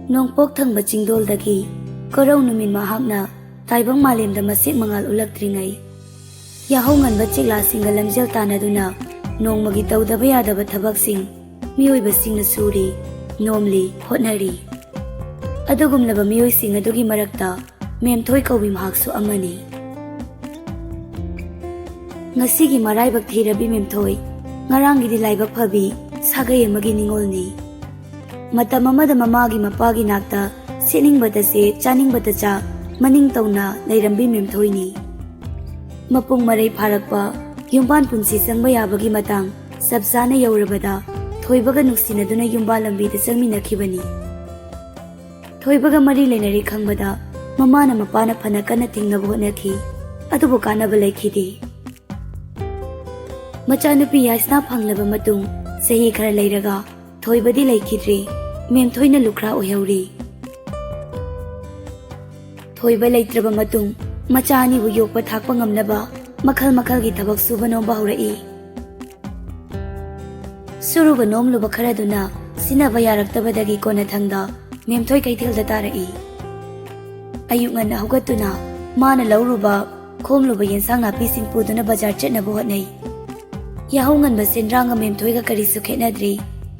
ꯅꯣꯡꯄꯣꯛ ꯊꯪꯕ ꯆꯤꯡꯗꯣꯜꯗꯒꯤ ꯀꯣꯔꯧ ꯅꯨꯃꯤꯠ ꯃꯍꯥꯛꯅ ꯇꯥꯏꯕꯪ ꯃꯥꯂꯦꯝꯗ ꯃꯁꯦꯛ ꯃꯉꯥꯜ ꯎꯠꯂꯛꯇ꯭ꯔꯤꯉꯩ ꯌꯥꯍꯧ ꯉꯟꯕ ꯆꯦꯛꯂꯥꯁꯤꯡꯒ ꯂꯝꯖꯦꯜ ꯇꯥꯟꯅꯗꯨꯅ ꯅꯣꯡꯃꯒꯤ ꯇꯧꯗꯕ ꯌꯥꯗꯕ ꯊꯕꯛꯁꯤꯡ ꯃꯤꯑꯣꯏꯕꯁꯤꯡꯅ ꯁꯨꯔꯤ, ꯅꯣꯝꯂꯤ, ꯍꯣꯠꯅꯔꯤ꯫ ꯑꯗꯨꯒꯨꯝꯂꯕ ꯃꯤꯑꯣꯏꯁꯤꯡ ꯑꯗꯨꯒꯤ ꯃꯔꯛꯇ ꯃꯦꯝꯊꯣꯏ ꯀꯧꯕꯤ ꯃꯍꯥꯛꯁꯨ ꯑꯃꯅꯤ꯫ ꯉꯁꯤꯒꯤ ꯃꯔꯥꯏꯕꯛ ꯊꯤꯔꯕꯤ ꯃꯦꯝꯊꯣꯏ ꯉꯔꯥꯡꯒꯤꯗꯤ ꯂꯥꯏꯕꯛ ꯐꯕꯤ ꯁꯥꯒꯩ ꯑꯃꯒꯤ ꯅꯤꯡꯉꯣꯜꯅꯤ꯫ ꯃꯇꯝ ꯑꯃꯗ ꯃꯃꯥꯒꯤ ꯃꯄꯥꯒꯤ ꯅꯥꯛꯇ ꯁꯦꯠꯅꯤꯡꯕꯇ ꯁꯦ ꯆꯥꯅꯤꯡꯕꯇ ꯆꯥ ꯃꯅꯤꯡ ꯇꯧꯅ ꯂꯩꯔꯝꯕꯤ ꯃꯦꯝꯊꯣꯏꯅꯤ꯫ ꯃꯄꯨꯡ ꯃꯔꯩ ꯐꯥꯔꯛꯄ ꯌꯨꯝꯕꯥꯟ ꯄꯨꯟꯁꯤ ꯆꯪꯕ ꯌꯥꯕꯒꯤ ꯃꯇꯥꯡ ꯆꯞ ꯆꯥꯅ ꯌꯧꯔꯕꯗ ꯊꯣꯏꯕꯒ ꯅꯨꯡꯁꯤꯅꯗꯨꯅ ꯌꯨꯝꯕꯥꯟ ꯂꯝꯕꯤꯗ ꯆꯪꯃꯤꯟꯅꯈꯤꯕꯅꯤ꯫ ꯊꯣꯏꯕꯒ ꯃꯔꯤ ꯂꯩꯅꯔꯤ ꯈꯪꯕꯗ ꯃꯃꯥꯅ ꯃꯄꯥꯅ ꯐꯅ ꯀꯟꯅ ꯊꯤꯡꯅꯕ ꯍꯣꯠꯅꯈꯤ, ꯑꯗꯨꯕꯨ ꯀꯥꯟꯅꯕ ꯂꯩꯈꯤꯗꯦ꯫ ꯃꯆꯥꯅꯨꯄꯤ ꯌꯥꯏꯁꯅꯥ ꯐꯪꯂꯕ ꯃꯇꯨꯡ ꯆꯍꯤ ꯈꯔ ꯂꯩꯔꯒ ꯊꯣꯏꯕꯗꯤ ꯂꯩꯈꯤꯗ꯭ꯔꯦ, ꯃꯦꯝꯊꯣꯏꯅ ꯂꯨꯈ꯭ꯔꯥ ꯑꯣꯏꯍꯧꯔꯤ꯫ ꯊꯣꯏꯕ ꯂꯩꯇ꯭ꯔꯕ ꯃꯇꯨꯡ ꯃꯆꯥ ꯑꯅꯤꯕꯨ ꯌꯣꯛꯄ ꯊꯥꯛꯄ ꯉꯝꯅꯕ ꯃꯈꯜ ꯃꯈꯜꯒꯤ ꯊꯕꯛ ꯁꯨꯕ ꯅꯣꯝꯕ ꯍꯧꯔꯛꯏ꯫ ꯁꯨꯔꯨꯕ ꯅꯣꯝꯂꯨꯕ ꯈꯔꯗꯨꯅ ꯁꯤꯟꯅꯕ ꯌꯥꯔꯛꯇꯕꯗꯒꯤ ꯀꯣꯟꯅꯊꯪꯗ ꯃꯦꯝꯊꯣꯏ ꯀꯩꯊꯦꯜꯗ ꯇꯥꯔꯛꯏ꯫ ꯑꯌꯨꯛ ꯉꯟꯅ ꯍꯧꯒꯠꯇꯨꯅ ꯃꯥꯅ ꯂꯧꯔꯨꯕ ꯈꯣꯝꯂꯨꯕ ꯌꯦꯟꯁꯥꯡ ꯅꯥꯄꯤꯁꯤꯡ ꯄꯨꯗꯨꯅ ꯕꯖꯥꯔ ꯆꯠꯅꯕ ꯍꯣꯠꯅꯩ꯫ ꯌꯥꯍꯧ ꯉꯟꯕ ꯁꯦꯟꯗ꯭ꯔꯥꯡꯒ ꯃꯦꯝꯊꯣꯏꯒ ꯀꯔꯤꯁꯨ ꯈꯦꯠꯅꯗ꯭ꯔꯤ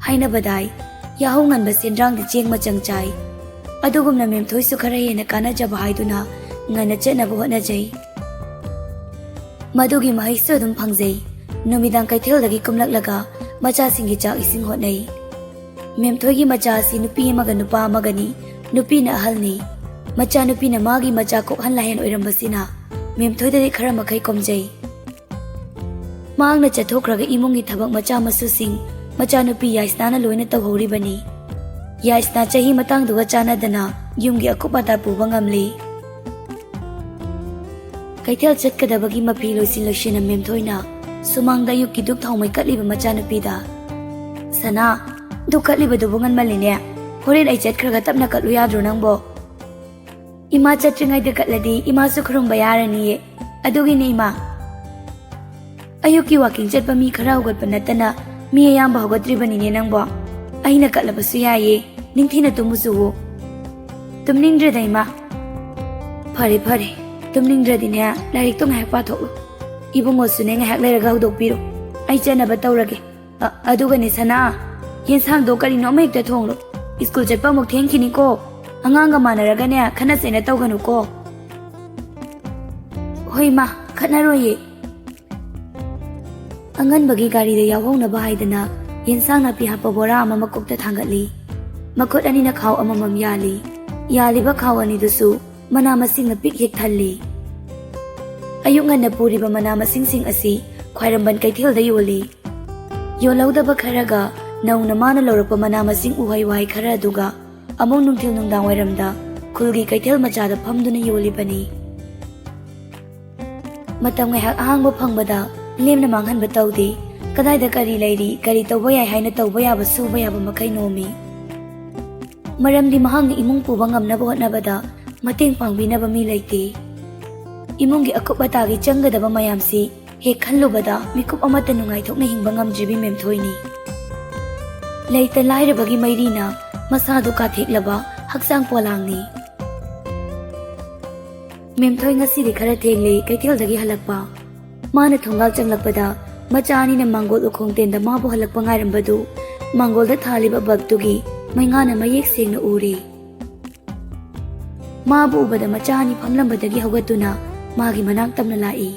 ꯍꯥꯏꯅꯕꯗꯥꯏ ꯌꯥꯍꯧ ꯉꯟꯕ ꯁꯦꯟꯗ꯭ꯔꯥꯡꯗꯤ ꯆꯦꯡ ꯃꯆꯪ ꯆꯥꯏ꯫ ꯑꯗꯨꯒꯨꯝꯅ ꯃꯦꯝꯊꯣꯏꯁꯨ ꯈꯔ ꯍꯦꯟꯅ ꯀꯥꯟꯅꯖꯕ ꯍꯥꯏꯗꯨꯅ ꯉꯟꯅ ꯆꯠꯅꯕ ꯍꯣꯠꯅꯖꯩ꯫ ꯃꯗꯨꯒꯤ ꯃꯍꯩꯁꯨ ꯑꯗꯨꯝ ꯐꯪꯖꯩ꯫ ꯅꯨꯃꯤꯗꯥꯡ ꯀꯩꯊꯦꯜꯗꯒꯤ ꯀꯨꯝꯂꯛꯂꯒ ꯃꯆꯥꯁꯤꯡꯒꯤ ꯆꯥꯛ ꯏꯁꯤꯡ ꯍꯣꯠꯅꯩ꯫ ꯃꯦꯝꯊꯣꯏꯒꯤ ꯃꯆꯥ ꯑꯁꯤ ꯅꯨꯄꯤ ꯑꯃꯒ ꯅꯨꯄꯥ ꯑꯃꯒꯅꯤ, ꯅꯨꯄꯤꯅ ꯑꯍꯜꯅꯤ꯫ ꯃꯆꯥꯅꯨꯄꯤꯅ ꯃꯥꯒꯤ ꯃꯆꯥ ꯀꯣꯛꯍꯟ ꯂꯥꯏꯍꯟ ꯑꯣꯏꯔꯝꯕꯁꯤꯅ ꯃꯦꯝꯊꯣꯏꯗꯗꯤ ꯈꯔ ꯃꯈꯩ ꯀꯣꯝꯖꯩ꯫ ꯃꯍꯥꯛꯅ ꯆꯠꯊꯣꯛꯈ꯭ꯔꯒ ꯏꯃꯨꯡꯒꯤ ꯊꯕꯛ ꯃꯆꯥ ꯃꯁꯨꯁꯤꯡ ꯃꯆꯥꯅꯨꯄꯤ ꯌꯥꯏꯁꯅꯥꯅ ꯂꯣꯏꯅ ꯇꯧꯍꯧꯔꯤꯕꯅꯤ꯫ ꯌꯥꯏꯁꯅꯥ ꯆꯍꯤ ꯃꯇꯥꯡꯗꯨꯒ ꯆꯥꯟꯅꯗꯅ ꯌꯨꯝꯒꯤ ꯑꯀꯨꯞ ꯑꯇꯥ ꯄꯨꯕ ꯉꯝꯂꯤ꯫ ꯀꯩꯊꯦꯜ ꯆꯠꯀꯗꯕꯒꯤ ꯃꯐꯤ ꯂꯣꯏꯁꯤꯟꯅ ꯃꯦꯝꯊꯣꯏꯅ ꯁꯨꯃꯥꯡꯗ ꯑꯌꯨꯛꯀꯤ ꯗꯨꯛ ꯊꯥꯎꯃꯩ ꯀꯠꯂꯤꯕ ꯃꯆꯥꯅꯨꯄꯤꯗ, "ꯁꯅꯥ, ꯗꯨꯛ ꯀꯠꯂꯤꯕꯗꯨꯕꯨ ꯉꯟꯃꯜꯂꯤꯅꯦ, ꯍꯣꯔꯦꯟ ꯑꯩ ꯆꯠꯈ꯭ꯔꯒ ꯇꯞꯅ ꯀꯠꯂꯨ ꯌꯥꯗ꯭ꯔꯣ ꯅꯪꯕꯣ?" "ꯏꯃꯥ ꯆꯠꯇ꯭ꯔꯤꯉꯩꯗ ꯀꯠꯂꯗꯤ ꯏꯃꯥꯁꯨ ꯈꯨꯔꯨꯝꯕ ꯌꯥꯔꯅꯤꯌꯦ, ꯑꯗꯨꯒꯤꯅꯦ ꯏꯃꯥ." "ꯑꯌꯨꯛꯀꯤ ꯋꯥꯀꯤꯡ ꯆꯠꯄ ꯃꯤ ꯈꯔ ꯍꯧꯒꯠꯄ ꯅꯠꯇꯅ ꯃꯤ ꯑꯌꯥꯝꯕ ꯍꯧꯒꯠꯇ꯭ꯔꯤꯕꯅꯤꯅꯦ ꯅꯪꯕꯣ, ꯑꯩꯅ ꯀꯠꯂꯕꯁꯨ ꯌꯥꯏꯌꯦ, ꯅꯤꯡꯊꯤꯅ ꯇꯨꯝꯃꯨꯆꯨꯋꯣ." "ꯇꯨꯝꯅꯤꯡꯗ꯭ꯔꯦꯗ ꯏꯃꯥ." "ꯐꯔꯦ ꯐꯔꯦ, ꯇꯨꯝꯅꯤꯡꯗ꯭ꯔꯗꯤꯅꯦ ꯂꯥꯏꯔꯤꯛꯇꯣ ꯉꯥꯏꯍꯥꯛ ꯄꯥꯊꯣꯛꯂꯨ, ꯏꯕꯨꯡꯉꯣꯁꯨꯅꯦ ꯉꯥꯏꯍꯥꯛ ꯂꯩꯔꯒ ꯍꯧꯗꯣꯛꯄꯤꯔꯣ, ꯑꯩ ꯆꯠꯅꯕ ꯇꯧꯔꯒꯦ꯫ ꯑꯗꯨꯒꯅꯦ ꯁꯅꯥ, ꯌꯦꯟꯁꯥꯡꯗꯣ ꯀꯔꯤꯅꯣ ꯑꯃ ꯍꯦꯛꯇ ꯊꯣꯡꯂꯣ, ꯁ꯭ꯀꯨꯜ ꯆꯠꯄ ꯑꯃꯨꯛ ꯊꯦꯡꯈꯤꯅꯤꯀꯣ, ꯑꯉꯥꯡꯒ ꯃꯥꯟꯅꯔꯒꯅꯦ ꯈꯠꯅ ꯆꯩꯅ ꯇꯧꯒꯅꯨꯀꯣ." "ꯍꯣꯏ ꯃꯥ, ꯈꯠꯅꯔꯣꯏꯌꯦ." ꯑꯉꯟꯕꯒꯤ ꯒꯥꯔꯤꯗ ꯌꯥꯎꯍꯧꯅꯕ ꯍꯥꯏꯗꯅ ꯌꯦꯟꯁꯥꯡ ꯅꯥꯄꯤ ꯍꯥꯞꯄ ꯕꯣꯔꯥ ꯑꯃ ꯃꯀꯣꯛꯇ ꯊꯥꯡꯒꯠꯂꯤ꯫ ꯃꯈꯨꯠ ꯑꯅꯤꯅ ꯈꯥꯎ ꯑꯃꯃꯝ ꯌꯥꯜꯂꯤ꯫ ꯌꯥꯜꯂꯤꯕ ꯈꯥꯎ ꯑꯅꯤꯗꯨꯁꯨ ꯃꯅꯥ ꯃꯁꯤꯡꯅ ꯄꯤꯛ ꯍꯦꯛ ꯊꯜꯂꯤ꯫ ꯑꯌꯨꯛ ꯉꯟꯅ ꯄꯨꯔꯤꯕ ꯃꯅꯥ ꯃꯁꯤꯡꯁꯤꯡ ꯑꯁꯤ ꯈ꯭ꯋꯥꯏꯔꯝꯕꯟ ꯀꯩꯊꯦꯜꯗ ꯌꯣꯜꯂꯤ꯫ ꯌꯣꯜꯍꯧꯗꯕ ꯈꯔꯒ ꯅꯧꯅ ꯃꯥꯅ ꯂꯧꯔꯛꯄ ꯃꯅꯥ ꯃꯁꯤꯡ ꯎꯍꯩ ꯋꯥꯍꯩ ꯈꯔ ꯑꯗꯨꯒ ꯑꯃꯨꯛ ꯅꯨꯡꯊꯤꯜ ꯅꯨꯡꯗꯥꯡ ꯋꯥꯏꯔꯝꯗ ꯈꯨꯜꯒꯤ ꯀꯩꯊꯦꯜ ꯃꯆꯥꯗ ꯐꯝꯗꯨꯅ ꯌꯣꯜꯂꯤꯕꯅꯤ꯫ ꯃꯇꯝ ꯉꯥꯏꯍꯥꯛ ꯑꯍꯥꯡꯕ ꯐꯪꯕꯗ ꯂꯦꯝꯅ ꯃꯥꯡꯍꯟꯕ ꯇꯧꯗꯦ꯫ ꯀꯗꯥꯏꯗ ꯀꯔꯤ ꯂꯩꯔꯤ, ꯀꯔꯤ ꯇꯧꯕ ꯌꯥꯏ ꯍꯥꯏꯅ ꯇꯧꯕ ꯌꯥꯕ ꯁꯨꯕ ꯌꯥꯕ ꯃꯈꯩ ꯅꯣꯝꯃꯤ꯫ ꯃꯔꯝꯗꯤ ꯃꯍꯥꯛꯅ ꯏꯃꯨꯡ ꯄꯨꯕ ꯉꯝꯅꯕ ꯍꯣꯠꯅꯕꯗ ꯃꯇꯦꯡ ꯄꯥꯡꯕꯤꯅꯕ ꯃꯤ ꯂꯩꯇꯦ꯫ ꯏꯃꯨꯡꯒꯤ ꯑꯀꯨꯞ ꯑꯇꯥꯒꯤ ꯆꯪꯒꯗꯕ ꯃꯌꯥꯝꯁꯤ ꯍꯦꯛ ꯈꯜꯂꯨꯕꯗ ꯃꯤꯀꯨꯞ ꯑꯃꯠꯇ ꯅꯨꯡꯉꯥꯏꯊꯣꯛꯅ ꯍꯤꯡꯕ ꯉꯝꯗ꯭ꯔꯤꯕꯤ ꯃꯦꯝꯊꯣꯏꯅꯤ꯫ ꯂꯩꯇ ꯂꯥꯏꯔꯕꯒꯤ ꯃꯩꯔꯤꯅ ꯃꯁꯥꯗꯨ ꯀꯥꯊꯦꯛꯂꯕ ꯍꯛꯆꯥꯡ ꯄꯣꯂꯥꯡꯅꯤ꯫ ꯃꯦꯝꯊꯣꯏ ꯉꯁꯤꯗꯤ ꯈꯔ ꯊꯦꯡꯂꯦ ꯀꯩꯊꯦꯜꯗꯒꯤ ꯍꯜꯂꯛꯄ꯫ ꯃꯥꯅ ꯊꯣꯡꯒꯥꯜ ꯆꯪꯂꯛꯄꯗ ꯃꯆꯥ ꯑꯅꯤꯅ ꯃꯥꯡꯒꯣꯜ ꯎꯈꯣꯡꯇꯦꯟꯗ ꯃꯥꯕꯨ ꯍꯜꯂꯛꯄ ꯉꯥꯏꯔꯝꯕꯗꯨ ꯃꯥꯡꯒꯣꯜꯗ ꯊꯥꯜꯂꯤꯕ ꯕꯜꯕꯇꯨꯒꯤ ꯃꯩꯉꯥꯟꯅ ꯃꯌꯦꯛ ꯁꯦꯡꯅ ꯎꯔꯤ꯫ ꯃꯥꯕꯨ ꯎꯕꯗ ꯃꯆꯥ ꯑꯅꯤ ꯐꯝꯂꯝꯕꯗꯒꯤ ꯍꯧꯒꯠꯇꯨꯅ ꯃꯥꯒꯤ ꯃꯅꯥꯛ ꯇꯝꯅ ꯂꯥꯛꯏ꯫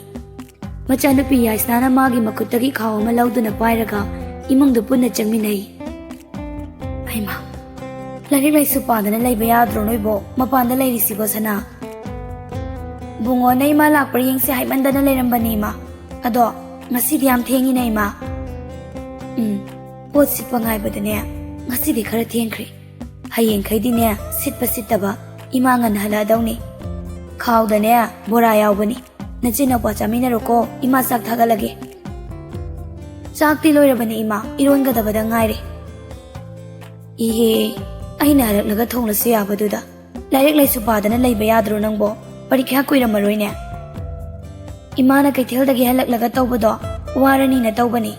ꯃꯆꯥꯅꯨꯄꯤ ꯌꯥꯏꯁꯅꯥꯅ ꯃꯥꯒꯤ ꯃꯈꯨꯠꯇꯒꯤ ꯈꯥꯎ ꯑꯃ ꯂꯧꯗꯨꯅ ꯄꯥꯏꯔꯒ ꯏꯃꯨꯡꯗ ꯄꯨꯟꯅ ꯆꯪꯃꯤꯟꯅꯩ꯫ "ꯍꯩꯃꯥ, ꯂꯥꯏꯔꯤꯛ ꯂꯥꯏꯁꯨ ꯄꯥꯗꯅ ꯂꯩꯕ ꯌꯥꯗ꯭ꯔꯣ ꯅꯣꯏꯕꯣ, ꯃꯄꯥꯟꯗ ꯂꯩꯔꯤꯁꯤꯕꯣ ꯁꯅꯥ?" "ꯕꯨꯡꯉꯣꯅ ꯏꯃꯥ ꯂꯥꯛꯄ꯭ꯔꯥ ꯌꯦꯡꯁꯦ ꯍꯥꯏꯃꯟꯗꯅ ꯂꯩꯔꯝꯕꯅꯤ ꯏꯃꯥ, ꯑꯗꯣ ꯉꯁꯤꯗꯤ ꯌꯥꯝ ꯊꯦꯡꯉꯤꯅꯦ ꯏꯃꯥ." "ꯄꯣꯠ ꯁꯤꯠꯄ ꯉꯥꯏꯕꯗꯅꯦ ꯉꯁꯤꯗꯤ ꯈꯔ ꯊꯦꯡꯈ꯭ꯔꯦ, ꯍꯌꯦꯡꯈꯩꯗꯤꯅꯦ ꯁꯤꯠꯄ ꯁꯤꯠꯇꯕ ꯏꯃꯥ ꯉꯟꯅ ꯍꯜꯂꯛꯑꯗꯧꯅꯤ꯫ ꯈꯥꯎꯗꯅꯦ ꯕꯣꯔꯥ ꯌꯥꯎꯕꯅꯤ, ꯅꯆꯤꯟꯅꯄ꯭ꯋꯥ ꯆꯥꯃꯤꯟꯅꯔꯣꯀꯣ, ꯏꯃꯥ ꯆꯥꯛ ꯊꯥꯒꯠꯂꯒꯦ." "ꯆꯥꯛꯇꯤ ꯂꯣꯏꯔꯕꯅꯤ ꯏꯃꯥ, ꯏꯔꯣꯟꯒꯗꯕꯗ ꯉꯥꯏꯔꯦ." "ꯏꯍꯦ, ꯑꯩꯅ ꯍꯜꯂꯛꯂꯒ ꯊꯣꯡꯂꯁꯨ ꯌꯥꯕꯗꯨꯗ, ꯂꯥꯏꯔꯤꯛ ꯂꯥꯏꯁꯨ ꯄꯥꯗꯅ ꯂꯩꯕ ꯌꯥꯗ꯭ꯔꯣ ꯅꯪꯕꯣ, ꯄꯔꯤꯈ꯭ꯌꯥ ꯀꯨꯏꯔꯝꯃꯔꯣꯏꯅꯦ." "ꯏꯃꯥꯅ ꯀꯩꯊꯦꯜꯗꯒꯤ ꯍꯜꯂꯛꯂꯒ ꯇꯧꯕꯗꯣ ꯋꯥꯔꯅꯤꯅ ꯇꯧꯕꯅꯤ."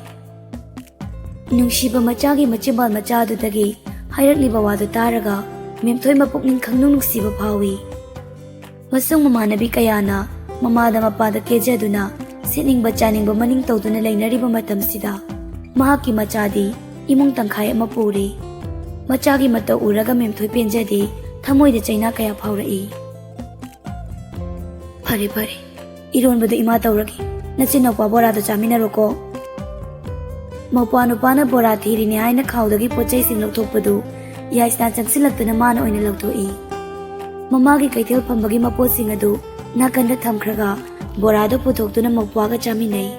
ꯅꯨꯡꯁꯤꯕ ꯃꯆꯥꯒꯤ ꯃꯆꯤꯟꯕꯥꯜ ꯃꯆꯥ ꯑꯗꯨꯗꯒꯤ ꯍꯥꯏꯔꯛꯂꯤꯕ ꯋꯥꯗꯨ ꯇꯥꯔꯒ ꯃꯦꯝꯊꯣꯏ ꯃꯄꯨꯛꯅꯤꯡ ꯈꯪꯅꯨꯡ ꯅꯨꯡꯁꯤꯕ ꯐꯥꯎꯏ꯫ ꯃꯁꯨꯡ ꯃꯃꯥꯟꯅꯕꯤ ꯀꯌꯥꯅ ꯃꯃꯥꯗ ꯃꯄꯥꯗ ꯀꯦꯖꯗꯨꯅ ꯁꯦꯠꯅꯤꯡꯕ ꯆꯥꯅꯤꯡꯕ ꯃꯅꯤꯡ ꯇꯧꯗꯨꯅ ꯂꯩꯅꯔꯤꯕ ꯃꯇꯝꯁꯤꯗ ꯃꯍꯥꯛꯀꯤ ꯃꯆꯥꯗꯤ ꯏꯃꯨꯡ ꯇꯪꯈꯥꯏ ꯑꯃ ꯄꯨꯔꯤ꯫ ꯃꯆꯥꯒꯤ ꯃꯇꯧ ꯎꯔꯒ ꯃꯦꯝꯊꯣꯏ ꯄꯦꯟꯖꯗꯦ, ꯊꯃꯣꯏꯗ ꯆꯩꯅꯥ ꯀꯌꯥ ꯐꯥꯎꯔꯛꯏ꯫ ꯐꯔꯦ ꯐꯔꯦ, ꯏꯔꯣꯟꯕꯗꯨ ꯏꯃꯥ ꯇꯧꯔꯒꯦ, ꯅꯆꯤꯟ ꯅꯎꯄꯥ ꯕꯣꯔꯥꯗꯣ ꯆꯥꯃꯤꯟꯅꯔꯣꯀꯣ꯫ ꯃꯧꯄ꯭ꯋꯥ ꯅꯨꯄꯥꯅ ꯕꯣꯔꯥ ꯊꯤꯔꯤꯅꯦ ꯍꯥꯏꯅ ꯈꯥꯎꯗꯒꯤ ꯄꯣꯠꯆꯩꯁꯤꯡ ꯂꯧꯊꯣꯛꯄꯗꯨ ꯌꯥꯏꯁꯅꯥ ꯆꯪꯁꯤꯜꯂꯛꯇꯨꯅ ꯃꯥꯅ ꯑꯣꯏꯅ ꯂꯧꯊꯣꯛꯏ꯫ ꯃꯃꯥꯒꯤ ꯀꯩꯊꯦꯜ ꯐꯝꯕꯒꯤ ꯃꯄꯣꯠꯁꯤꯡ ꯑꯗꯨ ꯅꯥꯀꯟꯗ ꯊꯝꯈ꯭ꯔꯒ ꯕꯣꯔꯥꯗꯣ ꯄꯨꯊꯣꯛꯇꯨꯅ ꯃꯧꯄ꯭ꯋꯥꯒ ꯆꯥꯃꯤꯟꯅꯩ꯫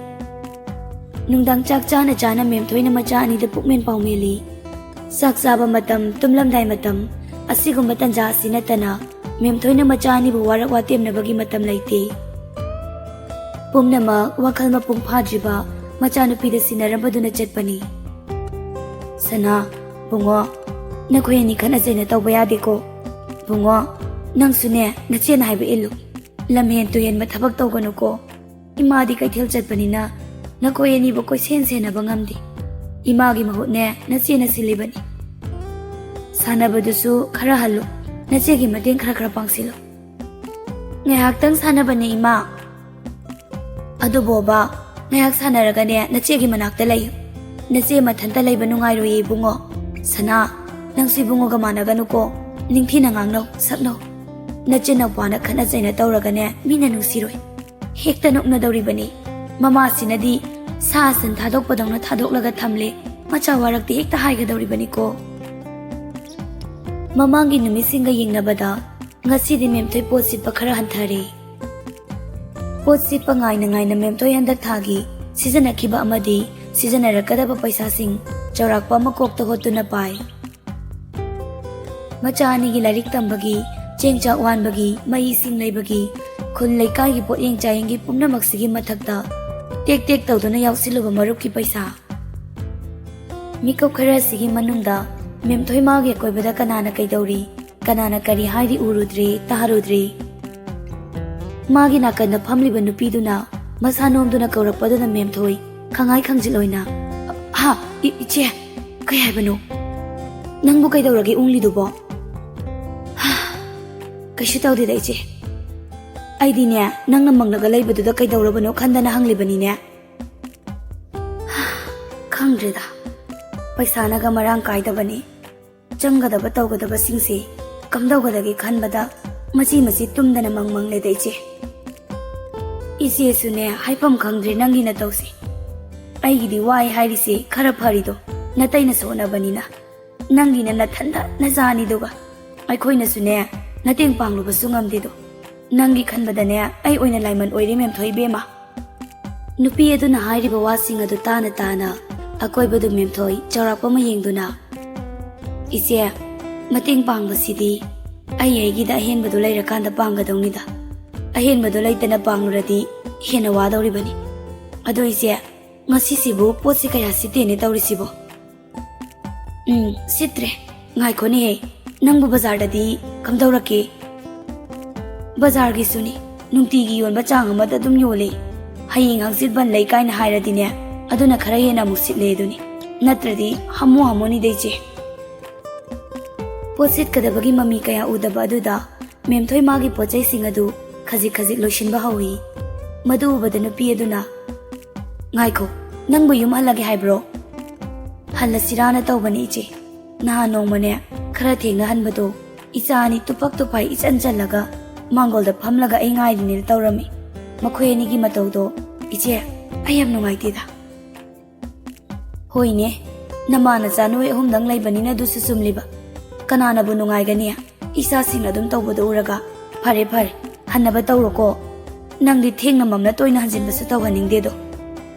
ꯅꯨꯡꯗꯥꯡ ꯆꯥꯛ ꯆꯥꯅ ꯆꯥꯅ ꯃꯦꯝꯊꯣꯏꯅ ꯃꯆꯥ ꯑꯅꯤꯗ ꯄꯨꯛꯃꯦꯟ ꯄꯥꯎꯃꯦꯜꯂꯤ꯫ ꯆꯥꯛ ꯆꯥꯕ ꯃꯇꯝ, ꯇꯨꯝꯂꯝꯗꯥꯏ ꯃꯇꯝ, ꯑꯁꯤꯒꯨꯝꯕ ꯇꯟꯖꯥ ꯑꯁꯤ ꯅꯠꯇꯅ ꯃꯦꯝꯊꯣꯏꯅ ꯃꯆꯥ ꯑꯅꯤꯕꯨ ꯋꯥꯔꯛ ꯋꯥꯇꯦꯝꯅꯕꯒꯤ ꯃꯇꯝ ꯂꯩꯇꯦ꯫ ꯄꯨꯝꯅꯃꯛ ꯋꯥꯈꯜ ꯃꯄꯨꯡ ꯐꯥꯗ꯭ꯔꯤꯕ ꯃꯆꯥꯅꯨꯄꯤꯗ ꯁꯤꯟꯅꯔꯝꯕꯗꯨꯅ ꯆꯠꯄꯅꯤ꯫ ꯁꯅꯥ, ꯕꯨꯡꯉꯣ, ꯅꯈꯣꯏ ꯑꯅꯤ ꯈꯠꯅ ꯆꯩꯅ ꯇꯧꯕ ꯌꯥꯗꯦꯀꯣ꯫ ꯕꯨꯡꯉꯣ, ꯅꯪꯁꯨꯅꯦ ꯅꯆꯦꯅ ꯍꯥꯏꯕ ꯏꯜꯂꯨ, ꯂꯝꯍꯦꯟ ꯇꯨꯍꯦꯟꯕ ꯊꯕꯛ ꯇꯧꯒꯅꯨꯀꯣ꯫ ꯏꯃꯥꯗꯤ ꯀꯩꯊꯦꯜ ꯆꯠꯄꯅꯤꯅ ꯅꯈꯣꯏ ꯑꯅꯤꯕꯨ ꯀꯣꯏꯁꯦꯟ ꯁꯦꯟꯅꯕ ꯉꯝꯗꯦ꯫ ꯏꯃꯥꯒꯤ ꯃꯍꯨꯠꯅꯦ ꯅꯆꯦꯅ ꯁꯤꯜꯂꯤꯕꯅꯤ꯫ ꯁꯥꯟꯅꯕꯗꯨꯁꯨ ꯈꯔ ꯍꯜꯂꯨ, ꯅꯆꯦꯒꯤ ꯃꯇꯦꯡ ꯈꯔ ꯄꯥꯡꯁꯤꯜꯂꯨ꯫ ꯉꯥꯏꯍꯥꯛꯇꯪ ꯁꯥꯟꯅꯕꯅꯦ ꯏꯃꯥ꯫ ꯑꯗꯨꯕꯣꯕ, ꯉꯥꯏꯍꯥꯛ ꯁꯥꯟꯅꯔꯒꯅꯦ ꯅꯆꯦꯒꯤ ꯃꯅꯥꯛꯇ ꯂꯩꯌꯨ꯫ ꯅꯆꯦ ꯃꯊꯟꯇ ꯂꯩꯕ ꯅꯨꯡꯉꯥꯏꯔꯣꯏꯌꯦ ꯏꯕꯨꯡꯉꯣ꯫ ꯁꯅꯥ, ꯅꯪꯁꯨ ꯏꯕꯨꯡꯉꯣꯒ ꯃꯥꯟꯅꯒꯅꯨꯀꯣ, ꯅꯤꯡꯊꯤꯅ ꯉꯥꯡꯅꯧ, ꯁꯛꯅꯧ꯫ ꯅꯆꯤꯟ ꯅꯎꯄꯥꯅ ꯈꯠꯅ ꯆꯩꯅ ꯇꯧꯔꯒꯅꯦ ꯃꯤꯅ ꯅꯨꯡꯁꯤꯔꯣꯏ, ꯍꯦꯛꯇ ꯅꯣꯛꯅꯗꯧꯔꯤꯕꯅꯤ꯫ ꯃꯃꯥꯁꯤꯅꯗꯤ ꯁꯥ ꯁꯟ ꯊꯥꯗꯣꯛꯄꯗꯧꯅ ꯊꯥꯗꯣꯛꯂꯒ ꯊꯝꯂꯦ, ꯃꯆꯥ ꯋꯥꯔꯛꯇꯤ ꯍꯦꯛꯇ ꯍꯥꯏꯒꯗꯧꯔꯤꯕꯅꯤꯀꯣ꯫ ꯃꯃꯥꯡꯒꯤ ꯅꯨꯃꯤꯠꯁꯤꯡꯒ ꯌꯦꯡꯅꯕꯗ ꯉꯁꯤꯗꯤ ꯃꯦꯝꯊꯣꯏ ꯄꯣꯠ ꯁꯤꯠꯄ ꯈꯔ ꯍꯟꯊꯔꯦ꯫ ꯄꯣꯠ ꯁꯤꯠꯄ ꯉꯥꯏꯅ ꯉꯥꯏꯅ ꯃꯦꯝꯊꯣꯏ ꯍꯟꯗꯛ ꯊꯥꯒꯤ ꯁꯤꯖꯤꯟꯅꯈꯤꯕ ꯑꯃꯗꯤ ꯁꯤꯖꯤꯟꯅꯔꯛꯀꯗꯕ ꯄꯩꯁꯥꯁꯤꯡ ꯆꯥꯎꯔꯥꯛꯄ ꯑꯃ ꯀꯣꯛꯇ ꯍꯣꯠꯇꯨꯅ ꯄꯥꯏ꯫ ꯃꯆꯥ ꯑꯅꯤꯒꯤ ꯂꯥꯏꯔꯤꯛ ꯇꯝꯕꯒꯤ, ꯆꯦꯡ ꯆꯥꯛ ꯋꯥꯟꯕꯒꯤ, ꯃꯩ ꯏꯁꯤꯡ ꯂꯩꯕꯒꯤ, ꯈꯨꯜ ꯂꯩꯀꯥꯏꯒꯤ ꯄꯣꯠꯌꯦꯡ ꯆꯥꯌꯦꯡꯒꯤ ꯄꯨꯝꯅꯃꯛꯁꯤꯒꯤ ꯃꯊꯛꯇ ꯇꯦꯛ ꯇꯦꯛ ꯇꯧꯗꯨꯅ ꯌꯥꯎꯁꯤꯜꯂꯨꯕ ꯃꯔꯨꯞꯀꯤ ꯄꯩꯁꯥ꯫ ꯃꯤꯀꯨꯞ ꯈꯔꯁꯤꯒꯤ ꯃꯅꯨꯡꯗ ꯃꯦꯝꯊꯣꯏ ꯃꯥꯒꯤ ꯑꯀꯣꯏꯕꯗ ꯀꯅꯥꯅ ꯀꯩꯗꯧꯔꯤ, ꯀꯅꯥꯅ ꯀꯔꯤ ꯍꯥꯏꯔꯤ ꯎꯔꯨꯗ꯭ꯔꯦ, ꯇꯥꯔꯨꯗ꯭ꯔꯦ꯫ ꯃꯥꯒꯤ ꯅꯥꯀꯟꯗ ꯐꯝꯂꯤꯕ ꯅꯨꯄꯤꯗꯨꯅ ꯃꯁꯥ ꯅꯣꯝꯗꯨꯅ ꯀꯧꯔꯛꯄꯗꯨꯅ ꯃꯦꯝꯊꯣꯏ ꯈꯪꯉꯥꯏ ꯈꯪꯖꯤꯜꯂꯣꯏꯅ "ꯍꯥ, ꯏꯆꯦ, ꯀꯩ ꯍꯥꯏꯕꯅꯣ? ꯅꯪꯕꯨ ꯀꯩꯗꯧꯔꯒꯦ ꯎꯪꯂꯤꯗꯨꯕꯣ?" "ꯀꯩꯁꯨ ꯇꯧꯗꯦꯗ ꯏꯆꯦ, ꯑꯩꯗꯤꯅꯦ ꯅꯪꯅ ꯃꯪꯂꯒ ꯂꯩꯕꯗꯨꯗ ꯀꯩꯗꯧꯔꯕꯅꯣ ꯈꯟꯗꯅ ꯍꯪꯂꯤꯕꯅꯤꯅꯦ." "ꯈꯪꯗ꯭ꯔꯦꯗ, ꯄꯩꯁꯥꯅꯒ ꯃꯔꯥꯡ ꯀꯥꯏꯗꯕꯅꯤ꯫ ꯆꯪꯒꯗꯕ ꯇꯧꯒꯗꯕꯁꯤꯡꯁꯦ ꯀꯝꯗꯧꯒꯗꯒꯦ ꯈꯟꯕꯗ ꯃꯆꯤ ꯇꯨꯝꯗꯅ ꯃꯪꯂꯦꯗ ꯏꯆꯦ꯫ ꯏꯆꯦꯁꯨꯅꯦ ꯍꯥꯏꯐꯝ ꯈꯪꯗ꯭ꯔꯦ ꯅꯪꯒꯤ ꯅꯇꯧꯁꯦ꯫ ꯑꯩꯒꯤꯗꯤ ꯋꯥꯏ ꯍꯥꯏꯔꯤꯁꯦ ꯈꯔ ꯐꯔꯤꯗꯣ ꯅꯇꯩꯅꯁꯨ ꯍꯣꯠꯅꯕꯅꯤꯅ, ꯅꯪꯒꯤꯅ ꯅꯊꯟꯗ ꯅꯆꯥꯅꯤꯗꯨꯒ ꯑꯩꯈꯣꯏꯅꯁꯨꯅꯦ ꯃꯇꯦꯡ ꯄꯥꯡꯂꯨꯕꯁꯨ ꯉꯝꯗꯦꯗꯣ꯫ ꯅꯪꯒꯤ ꯈꯟꯕꯗꯅꯦ ꯑꯩ ꯑꯣꯏꯅ ꯂꯥꯏꯃꯟ ꯑꯣꯏꯔꯦ ꯃꯦꯝꯊꯣꯏ ꯏꯕꯦꯝꯃ." ꯅꯨꯄꯤ ꯑꯗꯨꯅ ꯍꯥꯏꯔꯤꯕ ꯋꯥꯁꯤꯡ ꯑꯗꯨ ꯇꯥꯅ ꯇꯥꯅ ꯑꯀꯣꯏꯕꯗꯨ ꯃꯦꯝꯊꯣꯏ ꯆꯥꯎꯔꯥꯛꯄ ꯑꯃ ꯌꯦꯡꯗꯨꯅ "ꯏꯆꯦ, ꯃꯇꯦꯡ ꯄꯥꯡꯕꯁꯤꯗꯤ ꯑꯩꯒꯤꯗ ꯑꯍꯦꯟꯕꯗꯨ ꯂꯩꯔꯀꯥꯟꯗ ꯄꯥꯡꯒꯗꯧꯅꯤꯗ꯫ ꯑꯍꯦꯟꯕꯗꯨ ꯂꯩꯇꯅ ꯄꯥꯡꯂꯨꯔꯗꯤ ꯍꯦꯟꯅ ꯋꯥꯗꯧꯔꯤꯕꯅꯤ꯫ ꯑꯗꯣ ꯏꯆꯦ, ꯉꯁꯤꯁꯤꯕꯨ ꯄꯣꯠꯁꯤ ꯀꯌా ꯁꯤꯠꯇꯦꯅꯦ ꯇꯧꯔꯤꯁꯤꯕꯣ?" "ꯁꯤꯠꯇ꯭ꯔꯦ, ꯉꯥꯏꯈꯣꯅꯦꯍꯦ, ꯅꯪꯕꯨ ꯕꯖꯥꯔꯗꯗꯤ ꯀꯝꯗꯧꯔꯛꯀꯦ?" "ꯕꯖꯥꯔꯒꯤꯁꯨꯅꯤ, ꯅꯨꯡꯇꯤꯒꯤ ꯌꯣꯟꯕ ꯆꯥꯡ ꯑꯃꯗ ꯑꯗꯨꯝ ꯌꯣꯜꯂꯦ꯫ ꯍꯌꯦꯡ ꯍꯪꯆꯤꯠ ꯕꯟ ꯂꯩ ꯀꯥꯏꯅ ꯍꯥꯏꯔꯗꯤꯅꯦ ꯑꯗꯨꯅ ꯈꯔ ꯍꯦꯟꯅ ꯑꯃꯨꯛ ꯁꯤꯠꯂꯦ ꯑꯗꯨꯅꯤ, ꯅꯠꯇ꯭ꯔꯗꯤ ꯍꯝꯃꯨꯅꯤꯗ ꯏꯆꯦ." ꯄꯣꯠ ꯁꯤꯠꯀꯗꯕꯒꯤ ꯃꯃꯤ ꯀꯌా ꯎꯗꯕ ꯑꯗꯨꯗ ꯃꯦꯝꯊꯣꯏ ꯃꯥꯒꯤ ꯄꯣꯠꯆꯩꯁꯤꯡ ꯑꯗꯨ ꯈꯖꯤꯛ ꯈꯖꯤꯛ ꯂꯣꯏꯁꯤꯟꯕ ꯍꯧꯏ꯫ ꯃꯗꯨ ꯎꯕꯗ ꯅꯨꯄꯤ ꯑꯗꯨꯅ "ꯉꯥꯏꯈꯣ, ꯅꯪꯕꯨ ꯌꯨꯝ ꯍꯜꯂꯒꯦ ꯍꯥꯏꯕ꯭ꯔꯣ?" "ꯍꯜꯂꯁꯤꯔꯥꯅ ꯇꯧꯕꯅꯤ ꯏꯆꯦ꯫ ꯅꯍꯥꯟ ꯅꯣꯡꯃꯅꯦ ꯈꯔ ꯊꯦꯡꯅ ꯍꯟꯕꯗꯣ ꯏꯆꯥ ꯑꯅꯤ ꯇꯨꯄꯛ ꯇꯨꯄꯥꯏ ꯏꯆꯟ ꯆꯜꯂꯒ ꯃꯥꯡꯒꯣꯜꯗ ꯐꯝꯂꯒ ꯑꯩ ꯉꯥꯏꯔꯤꯅꯦꯅ ꯇꯧꯔꯝꯃꯤ꯫ ꯃꯈꯣꯏ ꯑꯅꯤꯒꯤ ꯃꯇꯧꯗꯣ ꯏꯆꯦ ꯑꯩ ꯌꯥꯝ ꯅꯨꯡꯉꯥꯏꯇꯦꯗ." "ꯍꯣꯏꯅꯦ, ꯅꯃꯥ ꯅꯆꯥ ꯅꯣꯏ ꯑꯍꯨꯝꯗꯪ ꯂꯩꯕꯅꯤꯅ ꯑꯗꯨꯁꯨ ꯆꯨꯝꯂꯤꯕ꯫ ꯀꯅꯥꯅꯕꯨ ꯅꯨꯡꯉꯥꯏꯒꯅꯤ ꯏꯆꯥꯁꯤꯡꯅ ꯑꯗꯨꯝ ꯇꯧꯕꯗꯣ ꯎꯔꯒ? ꯐꯔꯦ ꯐꯔꯦ, ꯍꯟꯅꯕ ꯇꯧꯔꯣꯀꯣ꯫ ꯅꯪꯗꯤ ꯊꯦꯡꯅ ꯃꯝꯅ ꯇꯣꯏꯅ ꯍꯟꯖꯤꯟꯕꯁꯨ ꯇꯧꯍꯟꯅꯤꯡꯗꯦꯗꯣ꯫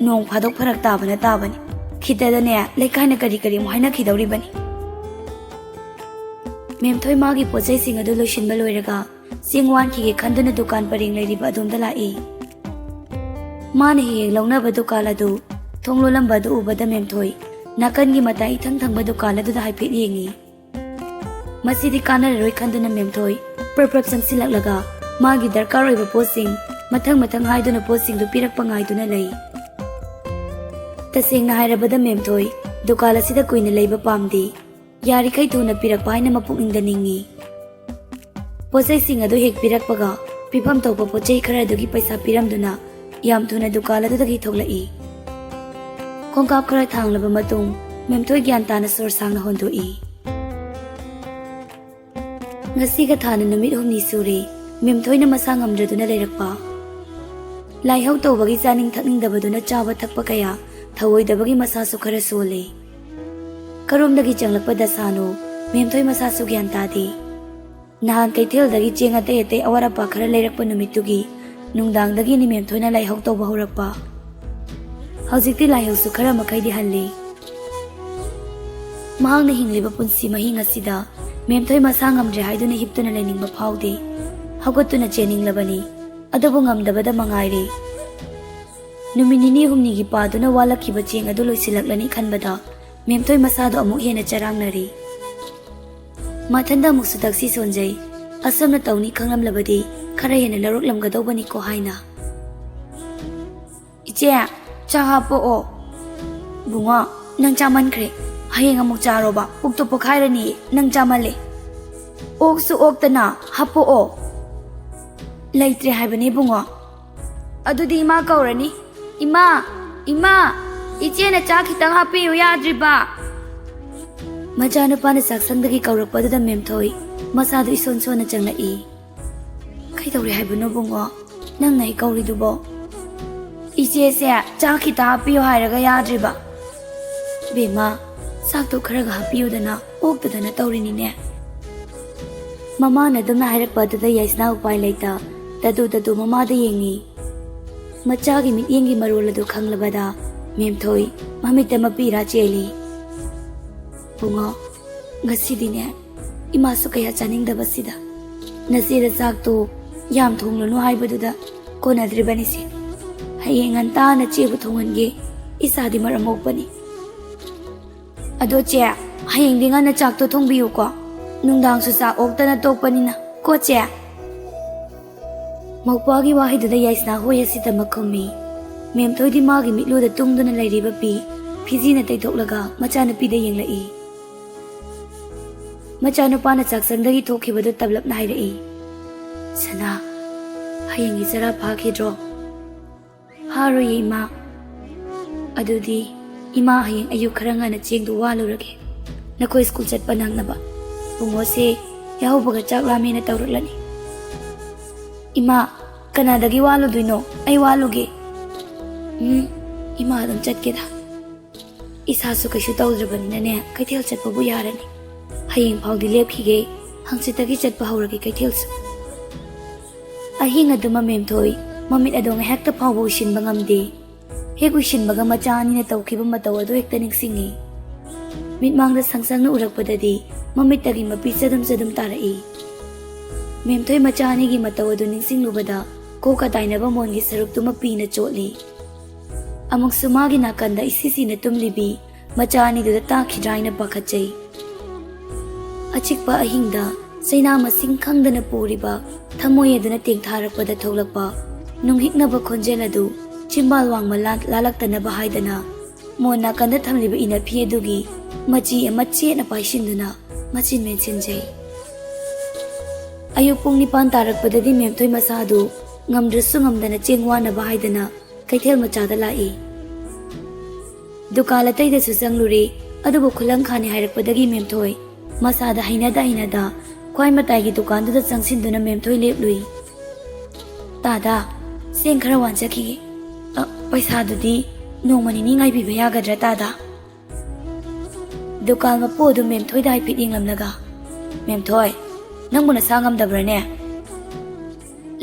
ꯅꯣꯡ ꯐꯥꯗꯣꯛ ꯐꯔꯛ ꯇꯥꯕꯅ ꯇꯥꯕꯅꯤ, ꯈꯤꯇꯗꯅꯦ ꯂꯩꯀꯥꯏꯅ ꯀꯔꯤ ꯑꯃꯨꯛ ꯍꯥꯏꯅꯈꯤꯗꯧꯔꯤꯕꯅꯤ." ꯃꯦꯝꯊꯣꯏ ꯃꯥꯒꯤ ꯄꯣꯠꯆꯩꯁꯤꯡ ꯑꯗꯨ ꯂꯣꯏꯁꯤꯟꯕ ꯂꯣꯏꯔꯒ ꯆꯦꯡ ꯋꯥꯟꯈꯤꯒꯦ ꯈꯟꯗꯨꯅ ꯗꯨꯀꯥꯟ ꯄꯔꯦꯡ ꯂꯩꯔꯤꯕ ꯑꯗꯣꯝꯗ ꯂꯥꯛꯏ꯫ ꯃꯥꯅ ꯍꯦꯛ ꯂꯧꯅꯕ ꯗꯨꯀꯥꯟ ꯑꯗꯨ ꯊꯣꯡ ꯂꯣꯜꯂꯝꯕ ꯑꯗꯨ ꯎꯕꯗ ꯃꯦꯝꯊꯣꯏ ꯅꯥꯀꯟꯒꯤ ꯃꯇꯥꯏ ꯏꯊꯪ ꯊꯪꯕ ꯗꯨꯀꯥꯟ ꯑꯗꯨꯗ ꯍꯥꯏꯐꯦꯠ ꯌꯦꯡꯉꯤ꯫ ꯃꯁꯤꯗꯤ ꯀꯥꯟꯅꯔꯔꯣꯏ ꯈꯟꯗꯨꯅ ꯃꯦꯝꯊꯣꯏ ꯄ꯭ꯔꯞ ꯆꯪꯁꯤꯜꯂꯛꯂꯒ ꯃꯥꯒꯤ ꯗꯔꯀꯥꯔ ꯑꯣꯏꯕ ꯄꯣꯠꯁꯤꯡ ꯃꯊꯪ ꯍꯥꯏꯗꯨꯅ ꯄꯣꯠꯁꯤꯡꯗꯨ ꯄꯤꯔꯛꯄ ꯉꯥꯏꯗꯨꯅ ꯂꯩ꯫ ꯇꯁꯦꯡꯅ ꯍꯥꯏꯔꯕꯗ ꯃꯦꯝꯊꯣꯏ ꯗꯨꯀꯥꯟ ꯑꯁꯤꯗ ꯀꯨꯏꯅ ꯂꯩꯕ ꯄꯥꯝꯗꯦ꯫ ꯌꯥꯔꯤꯈꯩ ꯊꯨꯅ ꯄꯤꯔꯛꯄ ꯍꯥꯏꯅ ꯃꯄꯨꯛꯅꯤꯡꯗ ꯅꯤꯡꯏ꯫ ꯄꯣꯠꯆꯩꯁꯤꯡ ꯑꯗꯨ ꯍꯦꯛ ꯄꯤꯔꯛꯄꯒ ꯄꯤꯐꯝ ꯊꯣꯛꯄ ꯄꯣꯠꯆꯩ ꯈꯔꯗꯨꯒꯤ ꯄꯩꯁꯥ ꯄꯤꯔꯝꯗꯨꯅ ꯌꯥꯝ ꯊꯨꯅ ꯗꯨꯀꯥꯟ ꯑꯗꯨꯗꯒꯤ ꯊꯣꯛꯂꯛꯏ꯫ ꯈꯣꯡꯀꯥꯞ ꯈꯔ ꯊꯥꯡꯂꯕ ꯃꯇꯨꯡ ꯃꯦꯝꯊꯣꯏ ꯒ꯭ꯌꯥꯟ ꯇꯥꯅ ꯁꯣꯔ ꯁꯥꯡꯅ ꯍꯣꯟꯗꯣꯛꯏ꯫ ꯉꯁꯤꯒ ꯊꯥꯅ ꯅꯨꯃꯤꯠ 8ꯅꯤ ꯁꯨꯔꯦ ꯃꯦꯝꯊꯣꯏꯅ ꯃꯁꯥ ꯉꯝꯗ꯭ꯔꯗꯨꯅ ꯂꯩꯔꯛꯄ꯫ ꯂꯥꯏꯍꯧ ꯇꯧꯕꯒꯤ ꯆꯥꯅꯤꯡ ꯊꯛꯅꯤꯡꯗꯕꯗꯨꯅ ꯆꯥꯕ ꯊꯛꯄ ꯀꯌꯥ ꯊꯧꯑꯣꯏꯗꯕꯒꯤ ꯃꯁꯥꯁꯨ ꯈꯔ ꯁꯣꯜꯂꯤ꯫ ꯀꯔꯣꯝꯗꯒꯤ ꯆꯪꯂꯛꯄ ꯗꯁꯥꯅꯣ ꯃꯦꯝꯊꯣꯏ ꯃꯁꯥꯁꯨ ꯒ꯭ꯌꯥꯟ ꯇꯥꯗꯦ꯫ ꯅꯍꯥꯟ ꯀꯩꯊꯦꯜꯗꯒꯤ ꯆꯦꯡ ꯑꯇꯩ ꯑꯇꯩ ꯑꯋꯥꯠ ꯑꯄꯥ ꯈꯔ ꯂꯩꯔꯛꯄ ꯅꯨꯃꯤꯠꯇꯨꯒꯤ ꯅꯨꯡꯗꯥꯡꯗꯒꯤꯅꯤ ꯃꯦꯝꯊꯣꯏꯅ ꯂꯥꯏꯍꯧ ꯇꯧꯕ ꯍꯧꯔꯛꯄ꯫ ꯍꯧꯖꯤꯛꯇꯤ ꯂꯥꯏꯍꯧꯁꯨ ꯈꯔ ꯃꯈꯩꯗꯤ ꯍꯜꯂꯤ꯫ ꯃꯍꯥꯛꯅ ꯍꯤꯡꯂꯤꯕ ꯄꯨꯟꯁꯤ ꯃꯍꯤꯡ ꯑꯁꯤꯗ ꯃꯦꯝꯊꯣꯏ ꯃꯁꯥ ꯉꯝꯗ꯭ꯔꯦ ꯍꯥꯏꯗꯨꯅ ꯍꯤꯞꯇꯨꯅ ꯂꯩꯅꯤꯡꯕ ꯐꯥꯎꯗꯦ꯫ ꯍꯧꯒꯠꯇꯨꯅ ꯆꯦꯟꯅꯤꯡꯂꯕꯅꯤ ꯑꯗꯨꯕꯨ ꯉꯝꯗꯕꯗ ꯃꯉꯥꯏꯔꯦ꯫ ꯅꯨꯃꯤꯠ 2-3ꯒꯤ ꯄꯥꯗꯨꯅ ꯋꯥꯠꯂꯛꯈꯤꯕ ꯆꯦꯡ ꯑꯗꯨ ꯂꯣꯏꯁꯤꯜꯂꯛꯂꯅꯤ ꯈꯟꯕꯗ ꯃꯦꯝꯊꯣꯏ ꯃꯁꯥꯗꯣ ꯑꯃꯨꯛ ꯍꯦꯟꯅ ꯆꯔꯥꯡꯅꯔꯤ꯫ ꯃꯊꯟꯗ ꯑꯃꯨꯛꯁꯨ ꯇꯛꯁꯤ ꯁꯣꯟꯖꯩ꯫ ꯑꯁꯨꯝꯅ ꯇꯧꯅꯤ ꯈꯪꯂꯝꯂꯕꯗꯤ ꯈꯔ ꯍꯦꯟꯅ ꯂꯧꯔꯛꯂꯝꯒꯗꯧꯕꯅꯤꯀꯣ ꯍꯥꯏꯅ꯫ ꯏꯆꯦ ꯆꯥ ꯍꯥꯞꯄꯛꯑꯣ꯫ ꯕꯨꯡꯉꯣ ꯅꯪ ꯆꯥꯃꯟꯈ꯭ꯔꯦ ꯍꯌꯦꯡ ꯑꯃꯨꯛ ꯆꯥꯔꯣꯕ ꯄꯨꯛꯇꯣ ꯄꯣꯈꯥꯏꯔꯅꯤ ꯅꯪ ꯆꯥꯃꯜꯂꯦ꯫ ꯑꯣꯛꯁꯨ ꯑꯣꯛꯇꯅ ꯍꯥꯞꯄꯛꯑꯣ꯫ ꯂꯩꯇ꯭ꯔꯦ ꯍꯥꯏꯕꯅꯤ ꯕꯨꯡꯉꯣ꯫ ꯑꯗꯨꯗꯤ ꯏꯃꯥ ꯀꯧꯔꯅꯤ꯫ ꯏꯃꯥ ꯏꯃꯥ ꯏꯆꯦꯅ ꯆꯥꯛ ꯈꯤꯇꯪ ꯍꯥꯞꯄꯤꯌꯨ ꯌꯥꯗ꯭ꯔꯤꯕ꯫ ꯃꯆꯥꯅꯨꯄꯥꯅ ꯆꯥꯛꯁꯪꯗꯒꯤ ꯀꯧꯔꯛꯄꯗꯨꯗ ꯃꯦꯝꯊꯣꯏ ꯃꯁꯥꯗꯨ ꯏꯁꯣꯟ ꯁꯣꯟꯅ ꯆꯪꯂꯛꯏ꯫ ꯀꯩꯗꯧꯔꯦ ꯍꯥꯏꯕꯅꯣ ꯕꯨꯡꯉꯣ ꯅꯪꯅ ꯑꯩ ꯀꯧꯔꯤꯗꯨꯕꯣ? ꯏꯆꯦꯁꯦ ꯆꯥꯛ ꯈꯤꯇ ꯍꯥꯞꯄꯤꯌꯨ ꯍꯥꯏꯔꯒ ꯌꯥꯗ꯭ꯔꯤꯕ꯫ ꯕꯦꯝꯃ ꯆꯥꯛꯇꯣ ꯈꯔꯒ ꯍꯥꯞꯄꯤꯌꯨꯗꯅ ꯑꯣꯛꯇꯗꯅ ꯇꯧꯔꯤꯅꯤꯅꯦ꯫ ꯃꯃꯥꯅ ꯑꯗꯨꯝꯅ ꯍꯥꯏꯔꯛꯄ ꯑꯗꯨꯗ ꯌꯥꯏꯁꯅꯥ ꯎꯄꯥꯏ ꯂꯩꯇ ꯇꯗꯨ ꯃꯃꯥꯗ ꯌꯦꯡꯉꯤ꯫ ꯃꯆꯥꯒꯤ ꯃꯤꯠꯌꯦꯡꯒꯤ ꯃꯔꯣꯜ ꯑꯗꯨ ꯈꯪꯂꯕꯗ ꯃꯦꯝꯊꯣꯏ ꯃꯃꯤꯠꯇ ꯃꯄꯤꯔꯥ ꯆꯦꯜꯂꯤ꯫ ꯕꯨꯡꯉꯣ ꯉꯁꯤꯗꯤꯅꯦ ꯏꯃꯥꯁꯨ ꯀꯌꯥ ꯆꯥꯅꯤꯡꯗꯕꯁꯤꯗ ꯅꯆꯦꯗ ꯆꯥꯛꯇꯣ ꯌꯥꯝ ꯊꯣꯡꯂꯅꯨ ꯍꯥꯏꯕꯗꯨꯗ ꯀꯣꯟꯅꯗ꯭ꯔꯤꯕꯅꯤꯁꯦ꯫ ꯍꯌꯦꯡ ꯉꯟꯇꯥꯅ ꯆꯦꯕꯨ ꯊꯣꯡꯍꯟꯒꯦ ꯏꯆꯥꯗꯤ ꯃꯔꯝ ꯃꯣꯛꯄꯅꯤ꯫ ꯑꯗꯣ ꯆꯦ ꯍꯌꯦꯡꯗꯤ ꯉꯟꯅ ꯆꯥꯛꯇꯣ ꯊꯣꯡꯕꯤꯌꯨꯀꯣ ꯅꯨꯡꯗꯥꯡꯁꯨ ꯆꯥꯛ ꯑꯣꯛꯇꯅ ꯇꯣꯛꯄꯅꯤꯅ ꯀꯣ ꯆꯦ꯫ ꯃꯧꯄ꯭ꯋꯥꯒꯤ ꯋꯥꯍꯩꯗꯨꯗ ꯌꯥꯏꯁꯅꯥ ꯍꯣꯏ ꯑꯁꯤꯗꯃꯛ ꯈꯨꯝꯃꯤ꯫ ꯃꯦꯝꯊꯣꯏꯗꯤ ꯃꯥꯒꯤ ꯃꯤꯠꯂꯨꯗ ꯇꯨꯡꯗꯨꯅ ꯂꯩꯔꯤꯕ ꯐꯤꯖꯤꯅ ꯇꯩꯊꯣꯛꯂꯒ ꯃꯆꯥꯅꯨꯄꯤꯗ ꯌꯦꯡꯂꯛꯏ꯫ ꯃꯆꯥꯅꯨꯄꯥꯅ ꯆꯥꯛꯁꯪꯗꯒꯤ ꯊꯣꯛꯈꯤꯕꯗꯨ ꯇꯞꯂꯞꯅ ꯍꯥꯏꯔꯛꯏ꯫ ꯁꯅꯥ ꯍꯌꯦꯡꯒꯤ ꯆꯔꯥ ꯐꯥꯈꯤꯗ꯭ꯔꯣ? ꯐꯥꯔꯣꯏꯌꯦ ꯏꯃꯥ꯫ ꯑꯗꯨꯗꯤ ꯏꯃꯥ ꯍꯌꯦꯡ ꯑꯌꯨꯛ ꯈꯔ ꯉꯟꯅ ꯆꯦꯡꯗꯨ ꯋꯥꯜꯂꯨꯔꯒꯦ ꯅꯈꯣꯏ ꯁ꯭ꯀꯨꯜ ꯆꯠꯄ ꯅꯪꯅꯕ꯫ ꯕꯨꯡꯉꯣꯁꯦ ꯌꯥꯍꯧꯕꯒ ꯆꯥꯛ ꯂꯥꯝꯃꯦꯅ ꯇꯧꯔꯛꯂꯅꯤ꯫ ꯏꯃꯥ ꯀꯅꯥꯗꯒꯤ ꯋꯥꯜꯂꯨꯗꯣꯏꯅꯣ? ꯑꯩ ꯋꯥꯜꯂꯨꯒꯦ꯫ ꯏꯃꯥ ꯑꯗꯨꯝ ꯆꯠꯀꯦꯗ ꯏꯁꯥꯁꯨ ꯀꯩꯁꯨ ꯇꯧꯗ꯭ꯔꯕꯅꯤꯅꯅꯦ ꯀꯩꯊꯦꯜ ꯆꯠꯄꯕꯨ ꯌꯥꯔꯅꯤ꯫ ꯍꯌꯦꯡ ꯐꯥꯎꯗꯤ ꯂꯦꯞꯈꯤꯒꯦ ꯍꯪꯆꯤꯠꯇꯒꯤ ꯆꯠꯄ ꯍꯧꯔꯒꯦ ꯀꯩꯊꯦꯜꯁꯨ꯫ ꯑꯍꯤꯡ ꯑꯗꯨꯃ ꯃꯦꯝꯊꯣꯏ ꯃꯃꯤꯠ ꯑꯗꯣ ꯉꯥꯏꯍꯥꯛꯇ ꯐꯥꯎꯕ ꯎꯏꯁꯤꯟꯕ ꯉꯝꯗꯦ꯫ ꯍꯦꯛ ꯎꯏꯁꯤꯟꯕꯒ ꯃꯆꯥ ꯑꯅꯤꯅ ꯇꯧꯈꯤꯕ ꯃꯇꯧ ꯑꯗꯨ ꯍꯦꯛꯇ ꯅꯤꯡꯁꯤꯡꯉꯤ꯫ ꯃꯤꯠꯃꯥꯡꯗ ꯁꯪꯁꯪꯅ ꯎꯔꯛꯄꯗꯗꯤ ꯃꯃꯤꯠꯇꯒꯤ ꯃꯄꯤ ꯆꯗꯨꯝ ꯆꯗꯨꯝ ꯇꯥꯔꯛꯏ꯫ ꯃꯦꯝꯊꯣꯏ ꯃꯆꯥ ꯑꯅꯤꯒꯤ ꯃꯇꯧ ꯑꯗꯨ ꯅꯤꯡꯁꯤꯡꯂꯨꯕꯗ ꯀꯣꯛꯀ ꯇꯥꯏꯅꯕ ꯃꯣꯟꯒꯤ ꯁꯔꯨꯛꯇꯨꯃ ꯄꯤꯅ ꯆꯣꯠꯂꯤ꯫ ꯑꯃꯨꯛꯁꯨ ꯃꯥꯒꯤ ꯅꯥꯀꯟꯗ ꯏꯁꯤꯁꯤꯅ ꯇꯨꯝꯂꯤꯕꯤ ꯃꯆꯥ ꯑꯅꯤꯗꯨꯗ ꯇꯥꯈꯤꯗ꯭ꯔꯥ ꯍꯥꯏꯅ ꯄꯥꯈꯠꯆꯩ꯫ ꯑꯆꯤꯛꯄ ꯑꯍꯤꯡꯗ ꯆꯩꯅꯥ ꯃꯁꯤꯡ ꯈꯪꯗꯅ ꯄꯨꯔꯤꯕ ꯊꯃꯣꯏ ꯑꯗꯨꯅ ꯇꯦꯡꯊꯥꯔꯛꯄꯗ ꯊꯣꯛꯂꯛꯄ ꯅꯨꯡꯍꯤꯛꯅꯕ ꯈꯣꯟꯖꯦꯜ ꯑꯗꯨ ꯆꯤꯝꯕꯥꯜ ꯋꯥꯡꯃ ꯂꯥꯜꯂꯛꯇꯅꯕ ꯍꯥꯏꯗꯅ ꯃꯣꯟ ꯅꯥꯀꯟꯗ ꯊꯝꯂꯤꯕ ꯏꯅꯐꯤ ꯑꯗꯨꯒꯤ ꯃꯆꯤ ꯑꯃ ꯆꯦꯠꯅ ꯄꯥꯏꯁꯤꯟꯗꯨꯅ ꯃꯆꯤꯟ ꯃꯦꯟꯁꯤꯟꯖꯩ꯫ ꯑꯌꯨꯛ ꯄꯨꯡ 9 ꯇꯥꯔꯛꯄꯗꯗꯤ ꯃꯦꯝꯊꯣꯏ ꯃꯁꯥꯗꯨ ꯉꯝꯗ꯭ꯔꯁꯨ ꯉꯝꯗꯅ ꯆꯦꯡ ꯋꯥꯅꯕ ꯍꯥꯏꯗꯅ ꯀꯩꯊꯦꯜ ꯃꯆꯥꯗ ꯂꯥꯛꯏ꯫ ꯗꯨꯀꯥꯟ ꯑꯇꯩꯗꯁꯨ ꯆꯪꯂꯨꯔꯦ ꯑꯗꯨꯕꯨ ꯈꯨꯂꯪꯈꯥꯅꯤ ꯍꯥꯏꯔꯛꯄꯗꯒꯤ ꯃꯦꯝꯊꯣꯏ ꯃꯁꯥꯗ ꯍꯩꯅꯗ ꯈ꯭ꯋꯥꯏ ꯃꯇꯥꯏꯒꯤ ꯗꯨꯀꯥꯟꯗꯨꯗ ꯆꯪꯁꯤꯟꯗꯨꯅ ꯃꯦꯝꯊꯣꯏ ꯂꯦꯞꯂꯨꯏ꯫ ꯇꯥꯗꯥ ꯆꯦꯡ ꯈꯔ ꯋꯥꯟꯖꯈꯤꯒꯦ꯫ ꯄꯩꯁꯥꯗꯨꯗꯤ ꯅꯣꯡꯃ ꯅꯤꯅꯤ ꯉꯥꯏꯕꯤꯕ ꯌꯥꯒꯗ꯭ꯔꯥ ꯇꯥꯗꯥ? ꯗꯨꯀꯥꯟ ꯃꯄꯨ ꯑꯗꯨ ꯃꯦꯝꯊꯣꯏꯗ ꯍꯥꯏꯐꯦꯠ ꯌꯦꯡꯂꯝꯂꯒ ꯃꯦꯝꯊꯣꯏ ꯅꯪꯕꯨ ꯅꯁꯥ ꯉꯝꯗꯕ꯭ꯔꯅꯦ?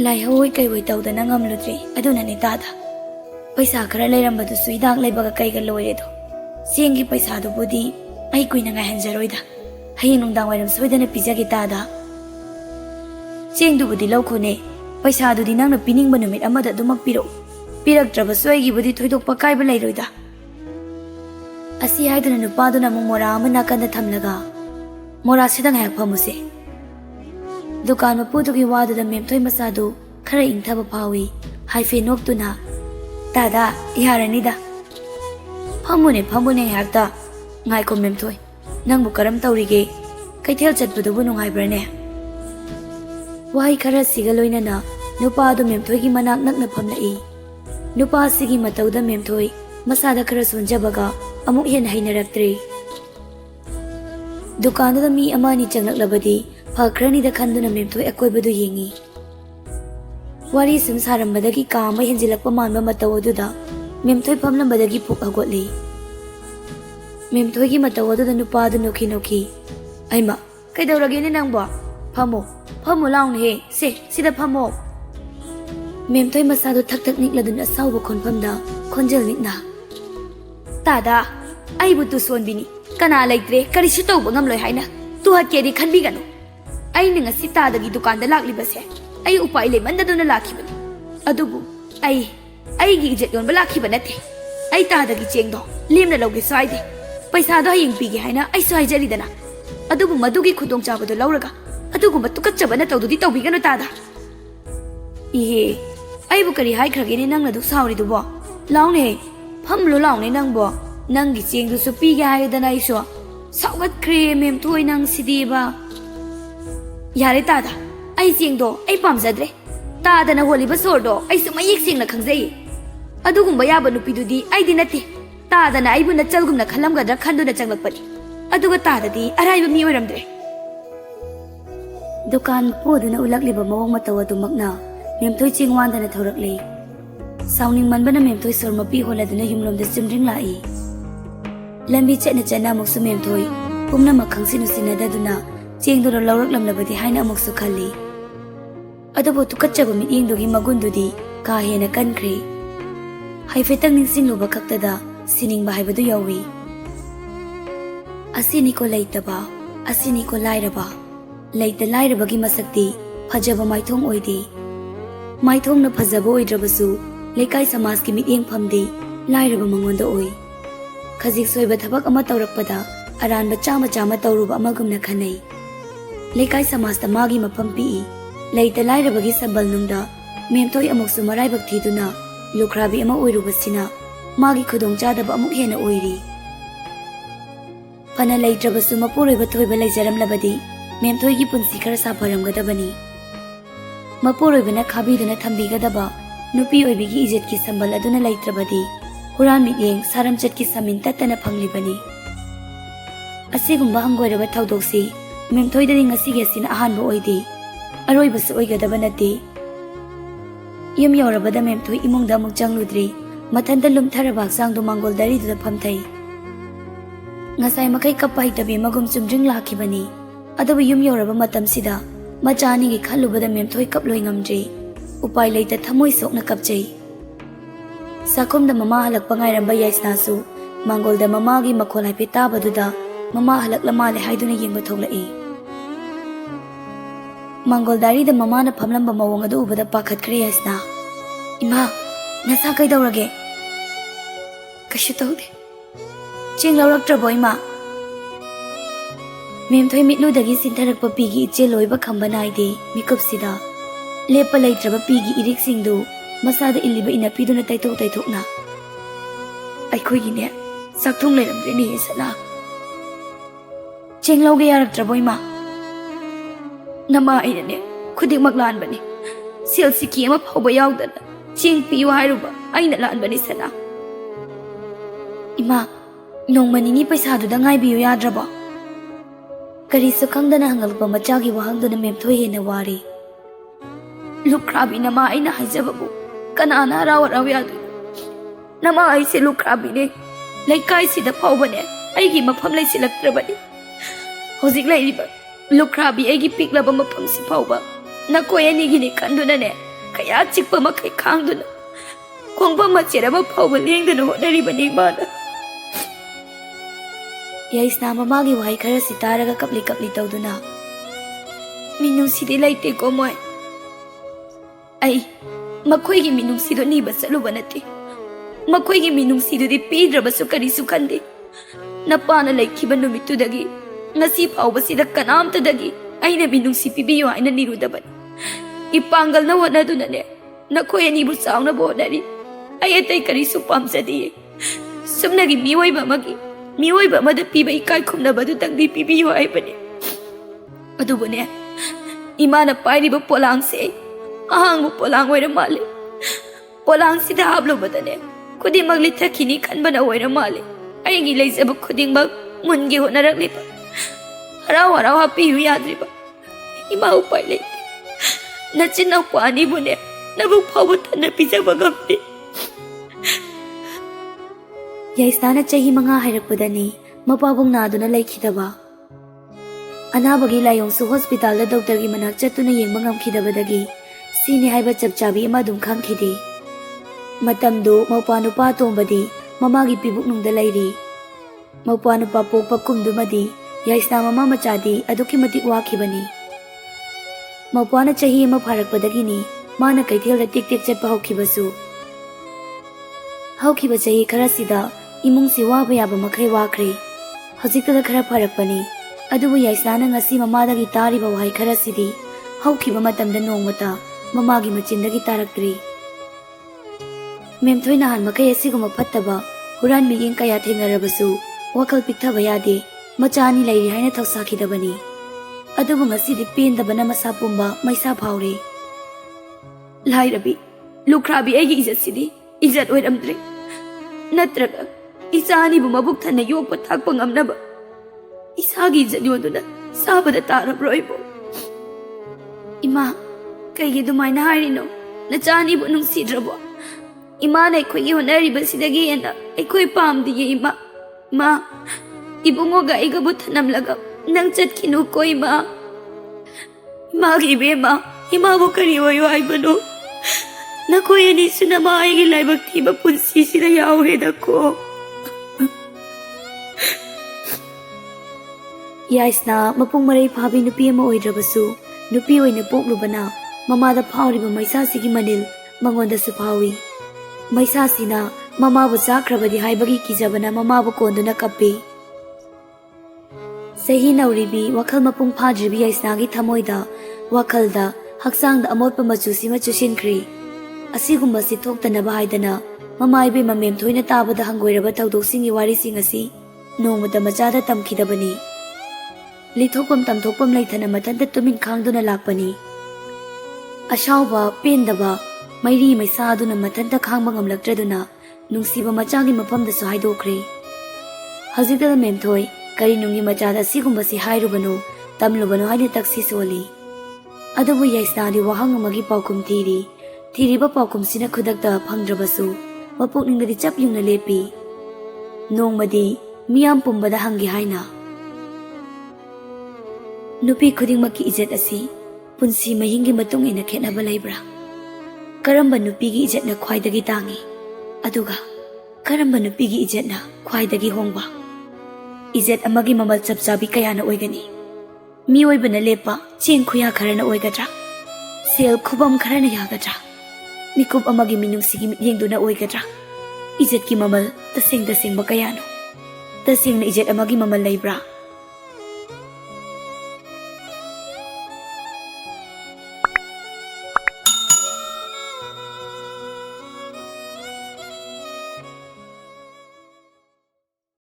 ꯂꯥꯏꯍꯧ ꯀꯩꯑꯣꯏ ꯇꯧꯗꯅ ꯉꯝꯂꯨꯗ꯭ꯔꯤ ꯑꯗꯨꯅꯅꯦ ꯇꯥꯗꯥ꯫ ꯄꯩꯁꯥ ꯈꯔ ꯂꯩꯔꯝꯕꯗꯨꯁꯨ ꯍꯤꯗꯥꯛ ꯂꯩꯕꯒ ꯀꯩꯒ ꯂꯣꯏꯔꯦꯗꯣ꯫ ꯆꯦꯡꯒꯤ ꯄꯩꯁꯥꯗꯨꯕꯨꯗꯤ ꯑꯩ ꯀꯨꯏꯅ ꯉꯥꯏꯍꯟꯖꯔꯣꯏꯗ ꯍꯌꯦꯡ ꯅꯨꯡꯗꯥꯡ ꯋꯥꯏꯔꯝ ꯁꯣꯏꯗꯅ ꯄꯤꯖꯒꯦ ꯇꯥꯗꯥ꯫ ꯆꯦꯡꯗꯨꯕꯨꯗꯤ ꯂꯧꯈꯣꯅꯦ ꯄꯩꯁꯥꯗꯨꯗꯤ ꯅꯪꯅ ꯄꯤꯅꯤꯡꯕ ꯅꯨꯃꯤꯠ ꯑꯃꯗ ꯑꯗꯨꯃꯛ ꯄꯤꯔꯛꯎ ꯄꯤꯔꯛꯇ꯭ꯔꯕꯁꯨ ꯑꯩꯒꯤꯕꯨꯗꯤ ꯊꯣꯏꯗꯣꯛꯄ ꯀꯥꯏꯕ ꯂꯩꯔꯣꯏꯗ꯫ ꯑꯁꯤ ꯍꯥꯏꯗꯨꯅ ꯅꯨꯄꯥꯗꯨꯅ ꯑꯃꯨꯛ ꯃꯣꯔꯥ ꯑꯃ ꯅꯥꯀꯟꯗ ꯊꯝꯂꯒ ꯃꯣꯔꯥꯁꯤꯗ ꯉꯥꯏꯍꯥꯛ ꯐꯝꯃꯨꯁꯦ꯫ ꯗꯨꯀꯥꯟ ꯃꯄꯨꯗꯨꯒꯤ ꯋꯥꯗꯨꯗ ꯃꯦꯝꯊꯣꯏ ꯃꯆꯥꯗꯨ ꯈꯔ ꯏꯪꯊꯕ ꯐꯥꯎꯏ꯫ ꯍꯥꯏꯐꯦꯠ ꯅꯣꯛꯇꯨꯅ ꯇꯥꯗꯥ ꯌꯥꯔꯅꯤꯗ ꯐꯝꯃꯨꯅꯦ ꯉꯥꯏꯍꯥꯛꯇ꯫ ꯉꯥꯏꯈꯣ ꯃꯦꯝꯊꯣꯏ ꯅꯪꯕꯨ ꯀꯔꯝ ꯇꯧꯔꯤꯒꯦ? ꯀꯩꯊꯦꯜ ꯆꯠꯄꯗꯨꯕꯨ ꯅꯨꯡꯉꯥꯏꯕ꯭ꯔꯅꯦ? Wahai khara siga loinana nupa adu Memthoi gi manak nakna phamlai. Nupa sigi matauda Memthoi masada khara sonjabaga amuk hen hainaraktre. Dukanda mi amani changlaklabadi phakrani da khanduna Memthoi akoibadu yengi. Wari sum sarambadagi kaama henjilakpa manba matau aduda Memthoi phamlambadagi puk hagotli. Memthoi gi matau aduda nupa adu noki noki. Aima kaidaurage ni nangbo phamo laung he se sida phamo. Memthoi masadu thak thak nikladun asauba khonphamda khonjal nikna. Tada aibu tu sonbini kana laitre karisu tauba ngamloi haina tu hatkedi khanbiganu. Ai ninga sitadagi dukanda laklibase ai upai le mandaduna lakhibani. Adubu ai gi jet yon balakhiba nathi. Ai tadagi chengdo lemna lawge saide. Paisa do hayeng pige haina ai sai jaridana. Adubu madugi khudong chabado lawraga adugu tukachabana tawdudi tawbiganu tada. Ihe aibu kari hai khrageni nangna du sauri dubo laune phamlo laune nangbo nangi chengdu su pige haidana iso sawat kre Memthoi nang sidiba. Yare tada ai chengdo ai pamjadre tada na holiba sordo ai su mayek sengna khangjai adugumba yaba nupidudi ai dinate tada na aibu na chalgumna khalamgadra khanduna changlakpani aduga tada di araiba mi oiramdre. Dukan poduna ulakliba mawang mataw adumakna Memthoi chingwandana thorakle. Sauning manbana Memthoi sormapi holaduna yumlomda chimring lai. Lambi chetna chana muksu Memthoi pumna makhangsin usinadaduna chengdura lawraklamlabadi haina amuksu khalli. Adubu tukachaba mityengdugi magundudi ka hena kankre. Haifetang ningsingluba khaktada siningba haibadu yawi. Asini ko laitaba asini ko lairaba. Laita lairabagi masakti phajaba maithong oide. Maithong na phajaba oidrabasu lekai samaj ki mityeng phamde lairaba mangonda oi. Khajik soiba thabak ama tawrakpada aranba chama chama tawruba amagumna khanai. Lekai samaj ta magi mafam pi laita lairabagi sambal nungda Memthoi amuksu maraibak thiduna lukhrabi ama oirubasina magi khudong chadaba amuk hena oiri. Pana laitrabasu mapuroiba thoiba laijaramlabadi Memthoi gi punsi khara safaramgadabani. Mapuroibana khabiduna thambigadaba nupi oibigi ijet ki sambal aduna laitrabadi huran mityeng saramchat ki samin tatana phanglibani. Asigumba hangoiraba thaudoksi Memthoi dani ngasigi asina ahanba oide aroibasu oigadaba nate. Yum yaurabada Memthoi imungda amuk changludri mathanda lumtharaba haksangdu Mangol Dari-duda phamthai. Ngasai makai kappa hitabi magum chumjring lakhibani. Adubu yum yauraba matamsida machani gi khalubada Memthoi kaploi ngamdre upai leita thamoi sokna kapchai. Sakumda mama halakpa ngairamba yaisnasu Mangolda mama gi makhol haipe tabaduda mama halaklama le haiduna yengba thoklai. Mangol Dari-da mama na phamlamba mawang adu ubada pakhatkre yaisna. Ima nasa kaidaurage? Kashu taude. Cheng lawraktrabo ima? Memthoi mitludagi sintharakpa pigi iche loiba khamba naide mikupsida lepa laitraba pigi iriksingdu masada illiba inapiduna taithokna aikhoigine sakthung leiramdreni sana. Chenglauge yaraktrabo ima? Nama ainane khudikmak lanbani sel siki ama phauba yaudana cheng piyu hairuba aina lanbani sana. Ima nongmanini paisa duda ngaibiyu yadraba? Karisu khangdana hangalpa machagi wahangduna Memthoi hena wari. Lukrabi nama aina haijababu kanana haraw yadu. Nama aise lukrabi ne laikai sida phaubane aigi mafam laisilaktrabani. Hojik lairiba lukrabi aigi piklaba mafam si phauba nakoi anigi ne khanduna ne kaya chikpa makai khangduna khongpa macheraba phauba lengdana hotnaribani mana. Yaisna mamagi wahai khara sitaraga kapli tawduna minungsidi laite ko moi ai makhoi gi minungsido niba saluba nate makhoi gi minungsido di pidrabasu karisu khande napana laikhiba numitudagi ngasi phawbasida kanamtadagi aina minungsi pibiyo aina nirudabani ipangal na hotnaduna ne nakhoi anibu sauna bodari ai atai karisu pamjadi sumnagi miwoiba magi miwoiba mada piba ikai khumnabadu tangdi pibiyo aibane adubune इमाना पाइरिबा पोलांगसे अहांगबा पोलांग ओइरा माले पोलांगसिदा हाबलुबदने खुदिमक लिथखिनी खनबना ओइरा माले अइगी लेजबा खुदिमक मुनगी होनरकलिबा हराव हराव हापियु याद्रिबा इमा उपाय लेते नचिन पानी बुने नबुक फावो थन पिजबा गमते याइस्ताना चही मंगा हाइरकपदनी मपाबुंग नादुना लेखिदबा अनाबगी लायोंसु हॉस्पिटल दा डॉक्टर की मनाक चतुना येंबा ngamखिदबदगी सीने हाइबा चपचाबी अमा दुम खांखिदे मतमदो मौपा नुपा तोंबदी ममागी पिबुक नुंगदा लैरी मौपा नुपा पोकपा कुमदुमदी याइस्ना ममा मचादी अदुकी मतिक वाखिबनी मौपाना चही अमा फारकपदगिनी माना कैथेलदा टिक टिक चटपा हौखिबसु हौखिबा चही खरासिदा इमुंगसि वाबा याबा मखै वाखरे हजिकदा खरा फरकपनी अदुबु याइस्नाना ngasi ममादगी तारिबा वाहै खरासिदी हौखिबा मतमदा नोंगमता ममागी मचिंदगी तारक्तरी मेमथोइना हान मखै असिगुम फत्तबा हुरान मिगिंग कया थेंगरबसु वखल पिक्थबा यादे मचानी लैरि हाइना थौसाखिदबनी अदुबु ngasiदी पेंदबना मसा पुंबा मैसा फावरे लाइरबी लुखराबी एगी इज्जतसिदी इज्जत ओइरमद्रे नत्रगा इचानीबु मबुक थन्ना योगपा थाकपा ngamnaba इसागी इज्जत योदुना साबदा तारब्रोइबो इमा कईगी दुमाइना हारिनो नचानीबु नुंसिद्रबो इमाना अखोइगी होनरिबसिदगी हेन्ना अखोइ पामदिये इमा मा इबुंगोगा अइगबु थनमलगा नंग चटखिनुको इमा इमागी इबेमा इमाबु करी ओयो हाइबनो नखोइ अनिसु नमा अइगी लाइबक थीबा पुन्सिसिदा याउरेदको याइस्ना मपुंग मरै फाबी नुपी अमा ओइद्रबसु नुपी ओइना पोक्लुबना ममादा फाउरिबा मैसासिगी मनिल मंगोंदसु फावी मैसासिना ममाबु चाख्रबदि हाइबगी किजबना ममाबु कोंदुना कप्पी सही नौरिबी वखल मपुंग फाद्रिबी याइस्नागी थमोइदा वखलदा हक्सांगदा अमोटपा मचुसिमा चुसिनख्री असिगुम्बसि थोक्तनबा हाइदना ममाइबे ममेम थोइना ताबदा हंगोइरबा थौदोकसिंगी वारिसिंग असि नोंमदा मचादा तमखिदबनी लिथोपम तमथोपम लेथना मथंता तुमिन खांगदुना लाकपनी अशावबा पेंदबा मैरी मैसादुना मथंता खांगबा ngamlaktraदुना नुंसिबा मचागी मफमदसु हाइदोख्रे हजिकदा मेमथोय करी नुंगी मचादा सिगुम्बसि हाइरुबनो तमलुबनो हाइने तक्सि सोली अदुबु याइस्नादी वहांग अमगी पाउकुम थीरिबा पाउकुमसिना खुदक्ता फंगद्रबसु मपुकनिंगदि चप युंगना लेपी नोंमदी मियाम पुंबदा हंगी हाइना नुपी खुदिंगमकी इज्जत असि पुंसी महिंगी मतुंग इना खेनबा लैब्रा करंबा नुपीगी इज्जतना ख्वाइदगी तांगी अदुगा करंबा नुपीगी इज्जतना ख्वाइदगी होंगबा इज्जत अमगी ममल चपचाबी कयाना ओइगनी मिओइबना लेपा चेंग खुया खरना ओइगद्रा सेल खुबम खरना यागद्रा मिकुप अमगी मिनुंगसिगी मियेंगदुना ओइगद्रा इज्जत की ममल तसेंग तसेंग कयानो तसेंगना इज्जत अमगी ममल लैब्रा